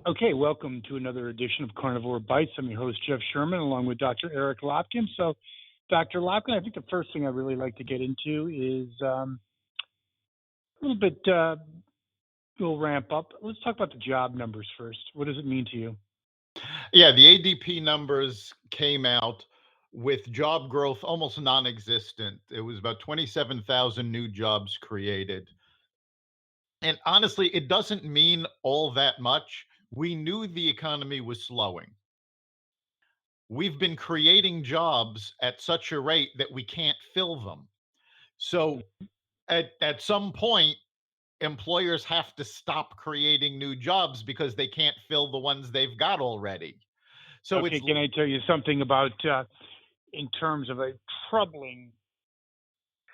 Okay, welcome to another edition of Carnivore Bites. I'm your host, Jeff Sherman, along with Dr. Eric Lopkin. So, Dr. Lopkin, I think the first thing I really like to get into is a little bit, we'll ramp up. Let's talk about the job numbers first. What does it mean to you? Yeah, the ADP numbers came out with job growth almost non-existent. It was about 27,000 new jobs created. And honestly, it doesn't mean all that much. We knew the economy was slowing. We've been creating jobs at such a rate that we can't fill them. So at some point, employers have to stop creating new jobs because they can't fill the ones they've got already. So Okay, it's can I tell you something about, in terms of a troubling,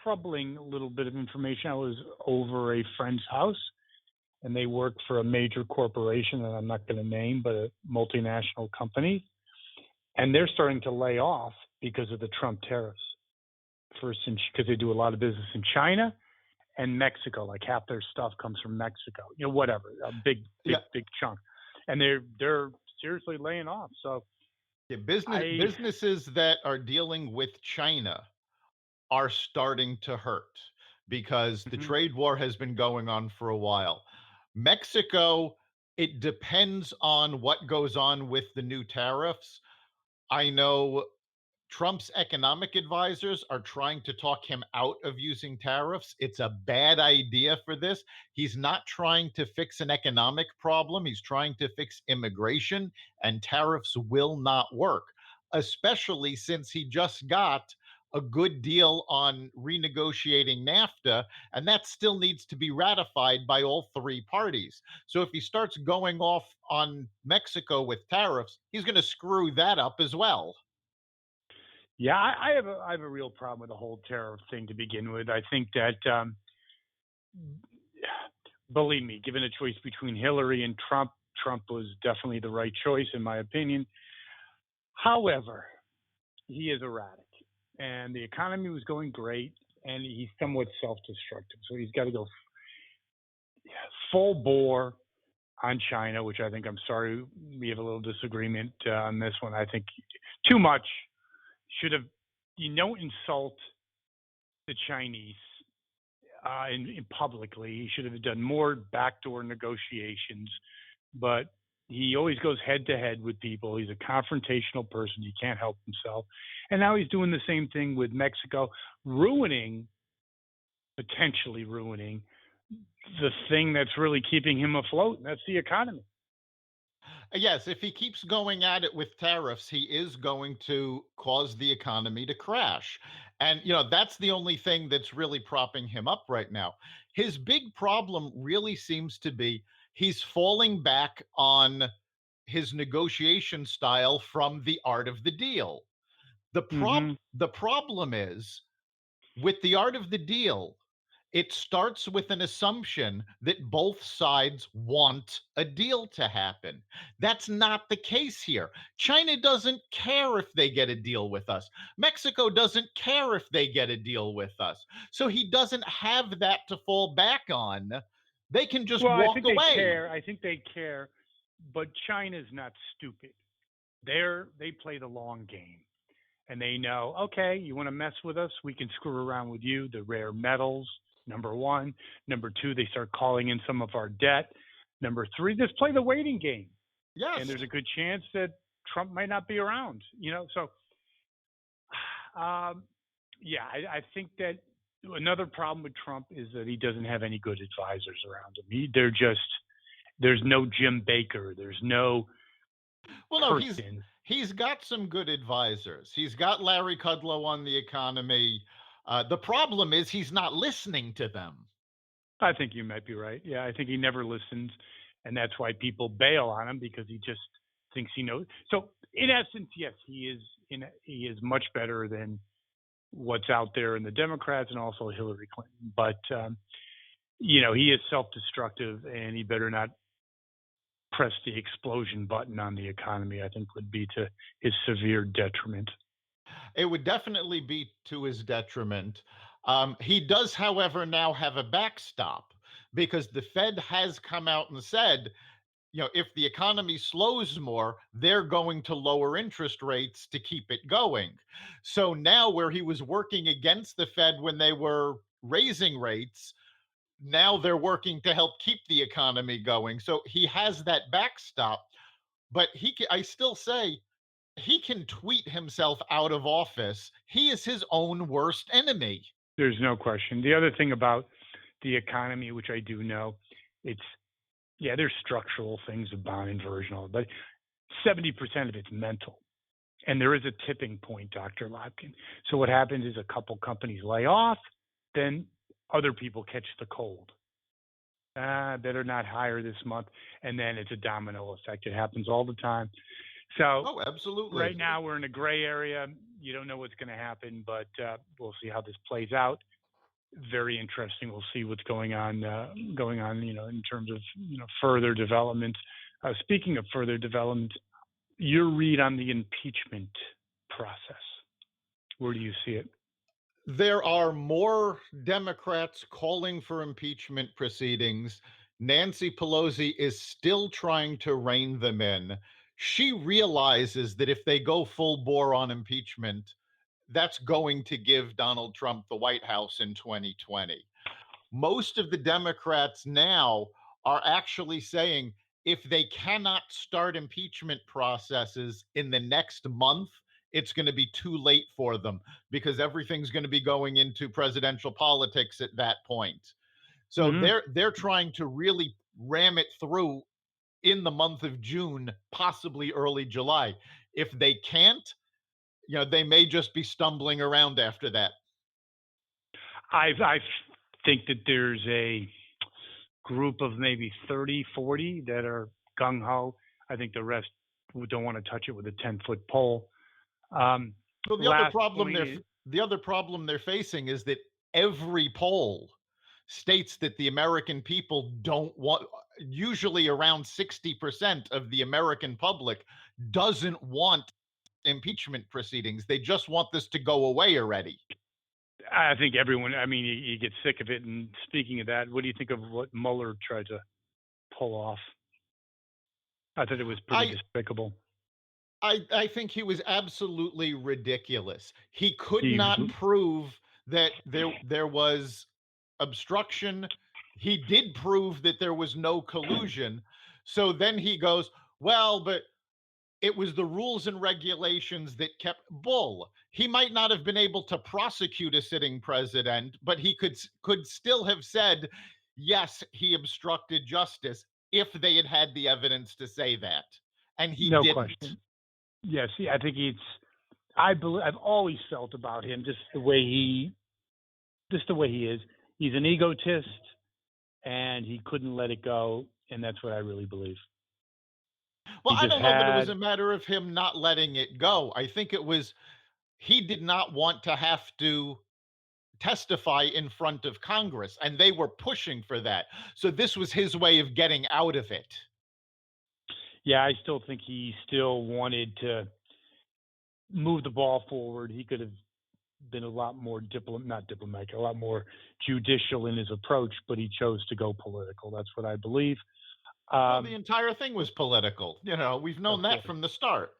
troubling little bit of information? I was over a friend's house, and they work for a major corporation that I'm not going to name, but a multinational company, and they're starting to lay off because of the Trump tariffs. First, because they do a lot of business in China and Mexico. Like half their stuff comes from Mexico. Whatever, a yeah, big chunk, and they're seriously laying off. So yeah, I, businesses that are dealing with China are starting to hurt because the mhm. trade war has been going on for a while. Mexico, it depends on what goes on with the new tariffs. I know Trump's economic advisors are trying to talk him out of using tariffs. It's a bad idea for this. He's not trying to fix an economic problem, he's trying to fix immigration, and tariffs will not work, especially since he just got a good deal on renegotiating NAFTA, and that still needs to be ratified by all three parties. So if he starts going off on Mexico with tariffs, he's going to screw that up as well. Yeah, I have a real problem with the whole tariff thing to begin with. I think that, believe me, given a choice between Hillary and Trump, Trump was definitely the right choice in my opinion. However, he is erratic, and the economy was going great, and he's somewhat self-destructive. So he's got to go full bore on China, which I think, I'm sorry, we have a little disagreement on this one. I think too much. Should have, you don't insult the Chinese in publicly. He should have done more backdoor negotiations, but he always goes head to head with people. He's a confrontational person. He can't help himself. And now he's doing the same thing with Mexico, potentially ruining the thing that's really keeping him afloat, and that's the economy. Yes, if he keeps going at it with tariffs, he is going to cause the economy to crash. And, that's the only thing that's really propping him up right now. His big problem really seems to be he's falling back on his negotiation style from the art of the deal. Mm-hmm. The problem is with the art of the deal, it starts with an assumption that both sides want a deal to happen. That's not the case here. China doesn't care if they get a deal with us. Mexico doesn't care if they get a deal with us. So he doesn't have that to fall back on. They can just Well, I walk think they away. care. I think they care, but China's not stupid. They play the long game, and they know, okay, you want to mess with us, we can screw around with you. The rare metals, number one. Number two, they start calling in some of our debt. Number three, just play the waiting game, and Yes. there's a good chance that Trump might not be around. So um, yeah, I think that another problem with Trump is that he doesn't have any good advisors around him. There's no Jim Baker. There's no Well, no, person. he's got some good advisors. He's got Larry Kudlow on the economy. The problem is he's not listening to them. I think you might be right. Yeah, I think he never listens, and that's why people bail on him, because he just thinks he knows. So, in essence, yes, he is much better than what's out there in the Democrats and also Hillary Clinton. But he is self-destructive, and he better not press the explosion button on the economy. I think would be to his severe detriment. It would definitely be to his detriment. He does, however, now have a backstop because the Fed has come out and said if the economy slows more, they're going to lower interest rates to keep it going. So now, where he was working against the Fed when they were raising rates, now they're working to help keep the economy going. So he has that backstop, but I still say he can tweet himself out of office. He is his own worst enemy. There's no question. The other thing about the economy, which I do know, it's there's structural things of bond inversion, but 70% of it's mental. And there is a tipping point, Dr. Lopkin. So what happens is a couple companies lay off, then other people catch the cold. Better not hire this month. And then it's a domino effect. It happens all the time. So Oh, absolutely. right now we're in a gray area. You don't know what's going to happen, but we'll see how this plays out. Very interesting. We'll see what's going on, in terms of, further development. Speaking of further development, your read on the impeachment process. Where do you see it? There are more Democrats calling for impeachment proceedings. Nancy Pelosi is still trying to rein them in. She realizes that if they go full bore on impeachment, that's going to give Donald Trump the White House in 2020. Most of the Democrats now are actually saying if they cannot start impeachment processes in the next month, it's going to be too late for them because everything's going to be going into presidential politics at that point. So they're trying to really ram it through in the month of June, possibly early July. If they can't, they may just be stumbling around after that. I think that there's a group of maybe 30, 40 that are gung ho. I think the rest don't want to touch it with a 10-foot pole. Well, the other problem they're facing is that every poll states that the American people don't want, usually around 60% of the American public doesn't want impeachment proceedings. They just want this to go away already. I think everyone, you get sick of it. And speaking of that, what do you think of what Mueller tried to pull off? I thought it was pretty despicable. I think he was absolutely ridiculous. He could not prove that there was obstruction. He did prove that there was no collusion. So then he goes, well, but it was the rules and regulations that kept bull. He might not have been able to prosecute a sitting president, but he could still have said, yes, he obstructed justice if they had had the evidence to say that. And he didn't. Question. Yes, I think I've always felt about him just the way he is. He's an egotist, and he couldn't let it go, and that's what I really believe. Well, I don't know that it was a matter of him not letting it go. I think it was he did not want to have to testify in front of Congress, and they were pushing for that. So this was his way of getting out of it. Yeah, I still think he still wanted to move the ball forward. He could have been a lot more a lot more judicial in his approach, but he chose to go political. That's what I believe. Well, the entire thing was political. We've known that from the start.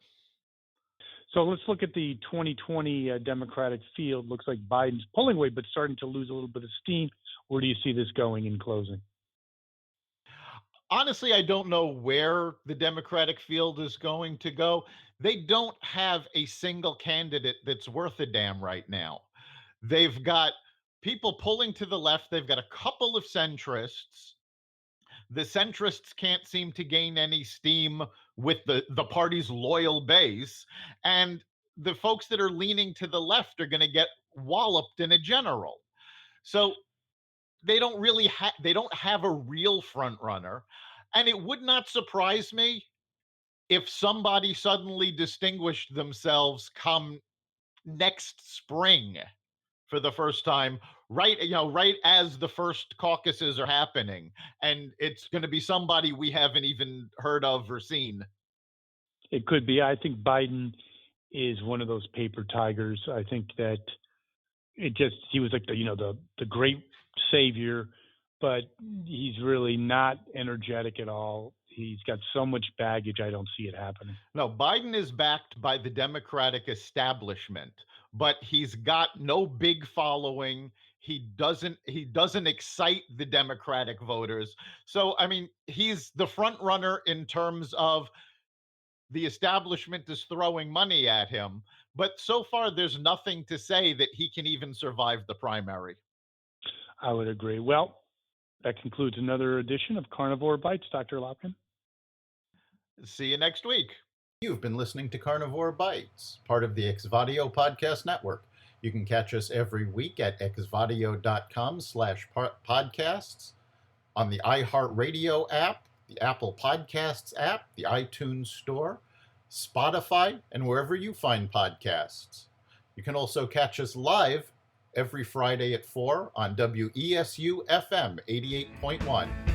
So let's look at the 2020 Democratic field. Looks like Biden's pulling away, but starting to lose a little bit of steam. Where do you see this going in closing? Honestly, I don't know where the Democratic field is going to go. They don't have a single candidate that's worth a damn right now. They've got people pulling to the left. They've got a couple of centrists. The centrists can't seem to gain any steam with the party's loyal base. And the folks that are leaning to the left are going to get walloped in a general. So they don't really they don't have a real front runner. And it would not surprise me if somebody suddenly distinguished themselves come next spring for the first time, right as the first caucuses are happening, and it's going to be somebody we haven't even heard of or seen. It could be. I think Biden is one of those paper tigers. I think that he was like the great savior, but he's really not energetic at all. he's got so much baggage. I don't see it happening. No, Biden is backed by the Democratic establishment, but he's got no big following. He doesn't excite the Democratic voters. So I mean, he's the front runner in terms of the establishment is throwing money at him, but so far there's nothing to say that he can even survive the primary. I would agree. Well, that concludes another edition of Carnivore Bites, Dr. Lopkin. See you next week. You've been listening to Carnivore Bites, part of the Exvadio podcast network. You can catch us every week at exvadio.com/podcasts, on the iHeartRadio app, the Apple Podcasts app, the iTunes Store, Spotify, and wherever you find podcasts. You can also catch us live every Friday at 4 on WESU FM 88.1.